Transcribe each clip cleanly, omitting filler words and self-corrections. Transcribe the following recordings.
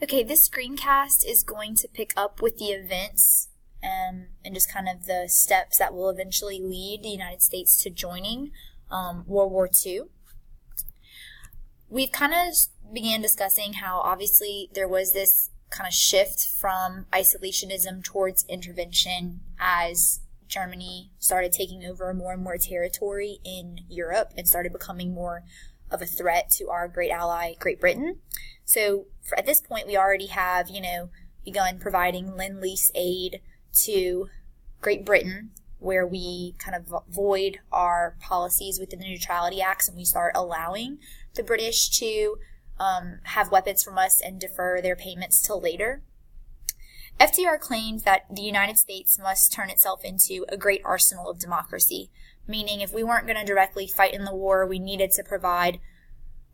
Okay, this screencast is going to pick up with the events and just kind of the steps that will eventually lead the United States to joining World War II. We've kind of began discussing how obviously there was this kind of shift from isolationism towards intervention as Germany started taking over more and more territory in Europe and started becoming more of a threat to our great ally, Great Britain. So at this point, we already have, begun providing Lend-Lease aid to Great Britain, where we kind of void our policies within the Neutrality Acts and we start allowing the British to have weapons from us and defer their payments till later. FDR claims that the United States must turn itself into a great arsenal of democracy, meaning if we weren't going to directly fight in the war, we needed to provide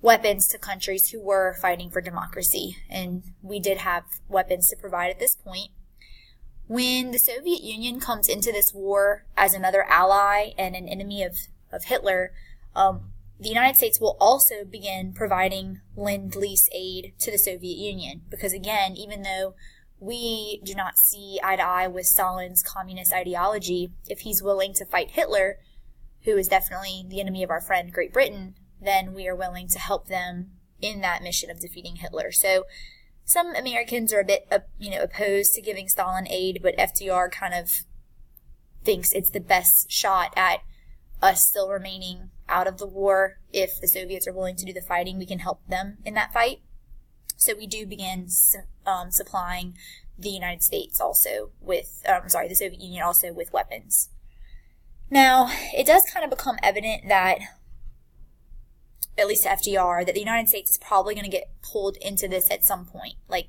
weapons to countries who were fighting for democracy, and we did have weapons to provide at this point. When the Soviet Union comes into this war as another ally and an enemy of Hitler, the United States will also begin providing Lend-Lease aid to the Soviet Union, because again, even though we do not see eye to eye with Stalin's communist ideology, if he's willing to fight Hitler, who is definitely the enemy of our friend Great Britain, then we are willing to help them in that mission of defeating Hitler. So some Americans are a bit, opposed to giving Stalin aid, but FDR kind of thinks it's the best shot at us still remaining out of the war. If the Soviets are willing to do the fighting, we can help them in that fight. So we do begin supplying the United States also with, the Soviet Union also with weapons. Now, it does kind of become evident that, at least to FDR, that the United States is probably going to get pulled into this at some point. Like,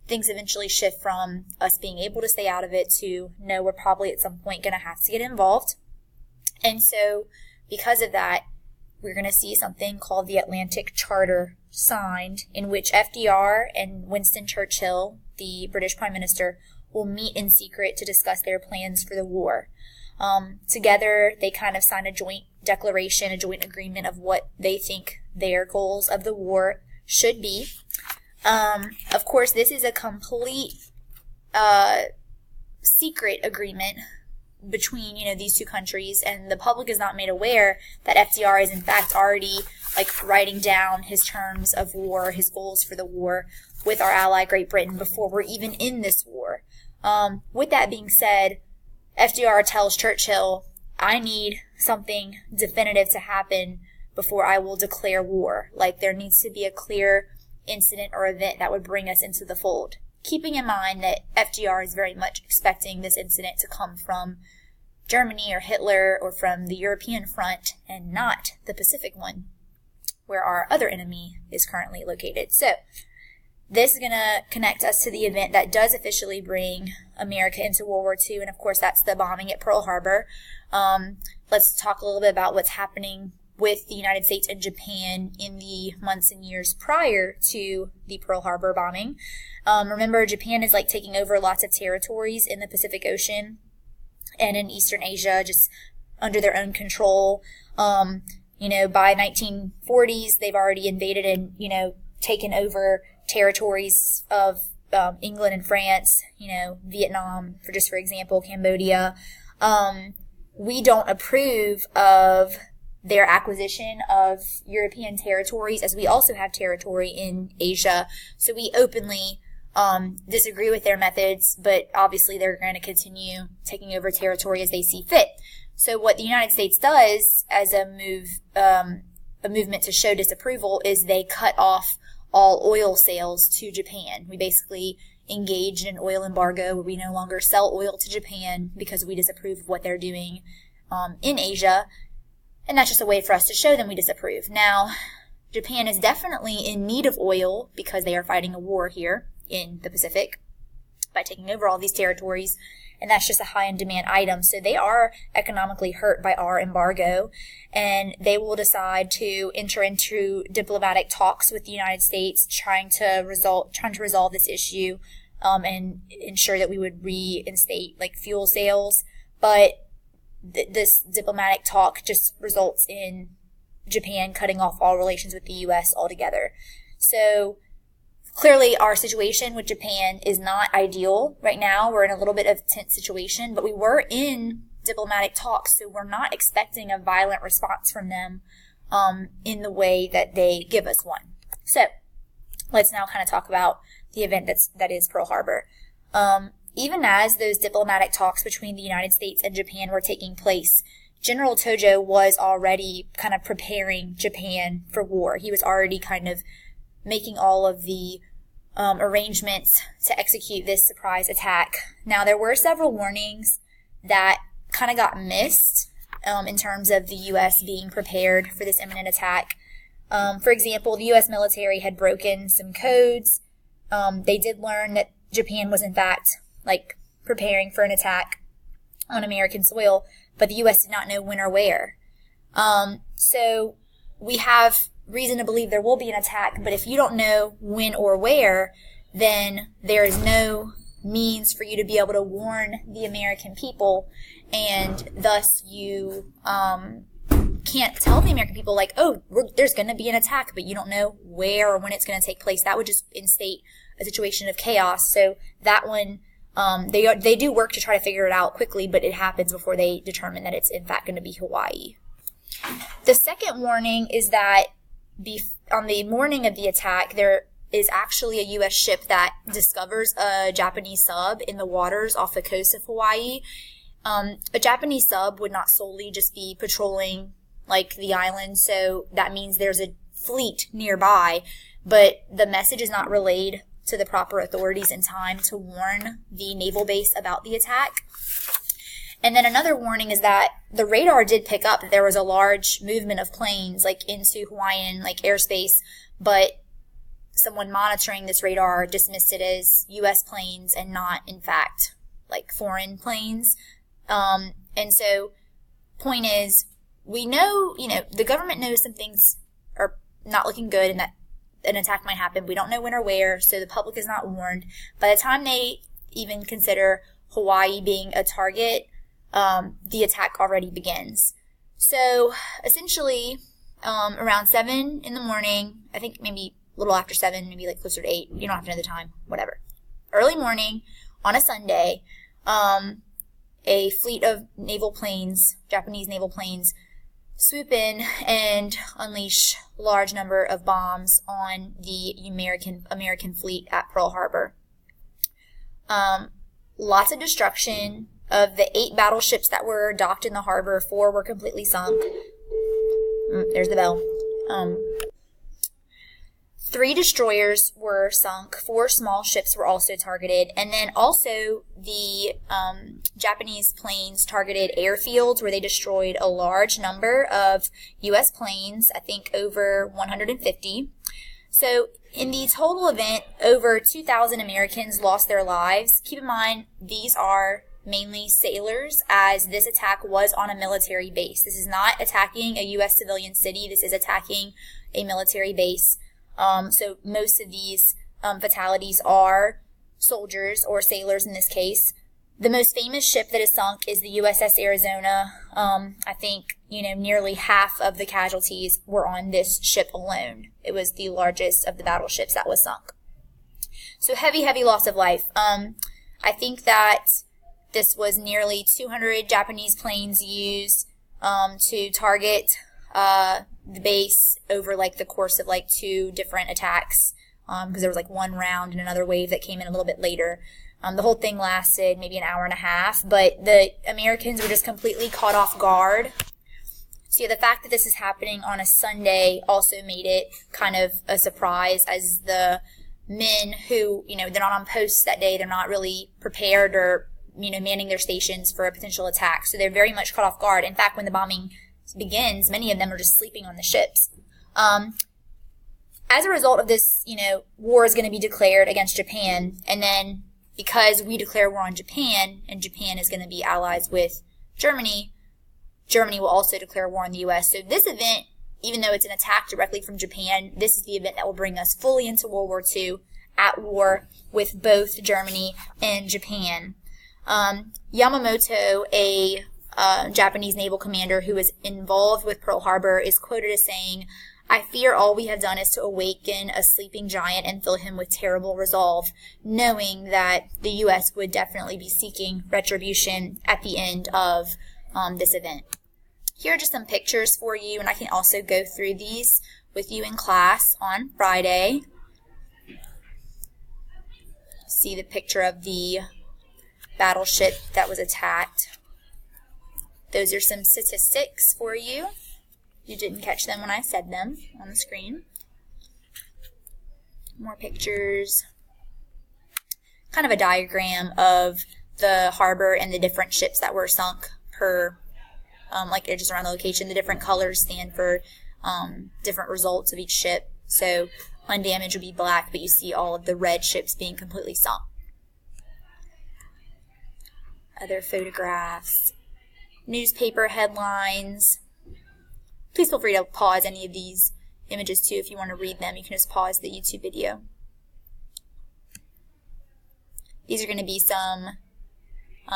things eventually shift from us being able to stay out of it to, no, we're probably at some point going to have to get involved. And so, because of that, we're going to see something called the Atlantic Charter signed, in which FDR and Winston Churchill, the British Prime Minister, will meet in secret to discuss their plans for the war. Together, they kind of sign a joint declaration, a joint agreement of what they think their goals of the war should be. Of course, this is a complete secret agreement between, these two countries, and the public is not made aware that FDR is in fact already writing down his terms of war, his goals for the war with our ally Great Britain before we're even in this war. With that being said, FDR tells Churchill, I need something definitive to happen before I will declare war. There needs to be a clear incident or event that would bring us into the fold. Keeping in mind that FDR is very much expecting this incident to come from Germany or Hitler or from the European front and not the Pacific one, where our other enemy is currently located. So, this is going to connect us to the event that does officially bring America into World War II, and of course that's the bombing at Pearl Harbor. Let's talk a little bit about what's happening with the United States and Japan in the months and years prior to the Pearl Harbor bombing. Remember, Japan is taking over lots of territories in the Pacific Ocean and in Eastern Asia, just under their own control. By 1940s, they've already invaded and, taken over territories of England and France, Vietnam, for example, Cambodia. We don't approve of their acquisition of European territories, as we also have territory in Asia. So we openly disagree with their methods, but obviously they're going to continue taking over territory as they see fit. So what the United States does as a movement to show disapproval is they cut off all oil sales to Japan. We basically engaged in an oil embargo where we no longer sell oil to Japan because we disapprove of what they're doing in Asia. And that's just a way for us to show them we disapprove. Now, Japan is definitely in need of oil because they are fighting a war here in the Pacific by taking over all these territories, and that's just a high-in-demand item. So they are economically hurt by our embargo, and they will decide to enter into diplomatic talks with the United States, trying to resolve this issue and ensure that we would reinstate fuel sales. But this diplomatic talk just results in Japan cutting off all relations with the U.S. altogether. So Clearly, our situation with Japan is not ideal right now. We're in a little bit of a tense situation, but we were in diplomatic talks, so we're not expecting a violent response from them in the way that they give us one. So, let's now kind of talk about the event that is Pearl Harbor. Even as those diplomatic talks between the United States and Japan were taking place, General Tojo was already kind of preparing Japan for war. He was already kind of making all of the arrangements to execute this surprise attack. Now, there were several warnings that kind of got missed in terms of the U.S. being prepared for this imminent attack. For example, the U.S. military had broken some codes. They did learn that Japan was, in fact, preparing for an attack on American soil, but the U.S. did not know when or where. So we have reason to believe there will be an attack, but if you don't know when or where, then there is no means for you to be able to warn the American people, and thus you can't tell the American people, there's going to be an attack, but you don't know where or when it's going to take place. That would just instate a situation of chaos. So that one, they do work to try to figure it out quickly, but it happens before they determine that it's in fact going to be Hawaii. The second warning is that on the morning of the attack, there is actually a U.S. ship that discovers a Japanese sub in the waters off the coast of Hawaii. A Japanese sub would not solely just be patrolling the island, so that means there's a fleet nearby, but the message is not relayed to the proper authorities in time to warn the naval base about the attack. And then another warning is that the radar did pick up that there was a large movement of planes into Hawaiian airspace, but someone monitoring this radar dismissed it as U.S. planes and not, in fact, foreign planes. And so, point is, we know, the government knows some things are not looking good and that an attack might happen. We don't know when or where, so the public is not warned. By the time they even consider Hawaii being a target, the attack already begins. So, essentially, around 7 in the morning, I think maybe a little after 7, maybe closer to 8, you don't have to know the time, whatever. Early morning, on a Sunday, a fleet of naval planes, Japanese naval planes, swoop in and unleash a large number of bombs on the American fleet at Pearl Harbor. Lots of destruction. Of the 8 battleships that were docked in the harbor, 4 were completely sunk. There's the bell. 3 destroyers were sunk. 4 small ships were also targeted. And then also the Japanese planes targeted airfields where they destroyed a large number of U.S. planes, I think over 150. So in the total event, over 2,000 Americans lost their lives. Keep in mind, these are mainly sailors, as this attack was on a military base. This is not attacking a U.S. civilian city. This is attacking a military base. So most of these fatalities are soldiers or sailors in this case. The most famous ship that is sunk is the USS Arizona. I think, nearly half of the casualties were on this ship alone. It was the largest of the battleships that was sunk. So heavy loss of life. I think that this was nearly 200 Japanese planes used to target the base over the course of 2 different attacks, because there was one round and another wave that came in a little bit later. The whole thing lasted maybe an hour and a half, but the Americans were just completely caught off guard. So the fact that this is happening on a Sunday also made it kind of a surprise, as the men who, they're not on posts that day, they're not really prepared or, manning their stations for a potential attack. So they're very much caught off guard. In fact, when the bombing begins, many of them are just sleeping on the ships. As a result of this, war is going to be declared against Japan, and then because we declare war on Japan, and Japan is going to be allies with Germany, Germany will also declare war on the U.S. So this event, even though it's an attack directly from Japan, this is the event that will bring us fully into World War II, at war with both Germany and Japan. Yamamoto, a Japanese naval commander who was involved with Pearl Harbor, is quoted as saying, I fear all we have done is to awaken a sleeping giant and fill him with terrible resolve, knowing that the U.S. would definitely be seeking retribution at the end of this event. Here are just some pictures for you, and I can also go through these with you in class on Friday. See the picture of the battleship that was attacked. Those are some statistics for you. You didn't catch them when I said them on the screen. More pictures. Kind of a diagram of the harbor and the different ships that were sunk per, like just around the location. The different colors stand for different results of each ship. So undamaged would be black, but you see all of the red ships being completely sunk. Other photographs. Newspaper headlines. Please feel free to pause any of these images too if you want to read them. You can just pause the YouTube video. These are going to be some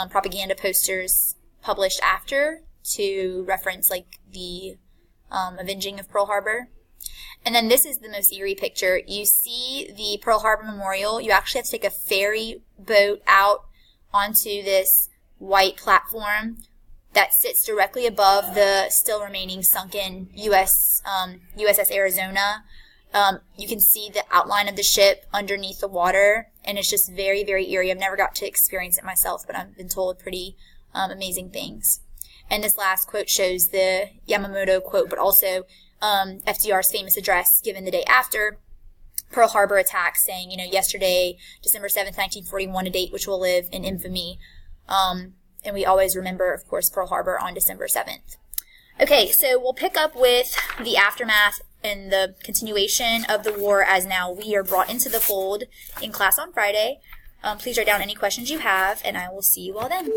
propaganda posters published after to reference like the avenging of Pearl Harbor. And then this is the most eerie picture. You see the Pearl Harbor Memorial. You actually have to take a ferry boat out onto this white platform that sits directly above the still remaining sunken USS Arizona. You can see the outline of the ship underneath the water, and it's just very, very eerie. I've never got to experience it myself, but I've been told pretty amazing things. And this last quote shows the Yamamoto quote, but also FDR's famous address given the day after Pearl Harbor attack, saying, yesterday, December 7th, 1941, a date which will live in infamy. And we always remember, of course, Pearl Harbor on December 7th. Okay, so we'll pick up with the aftermath and the continuation of the war as now we are brought into the fold in class on Friday. Please write down any questions you have, and I will see you all then.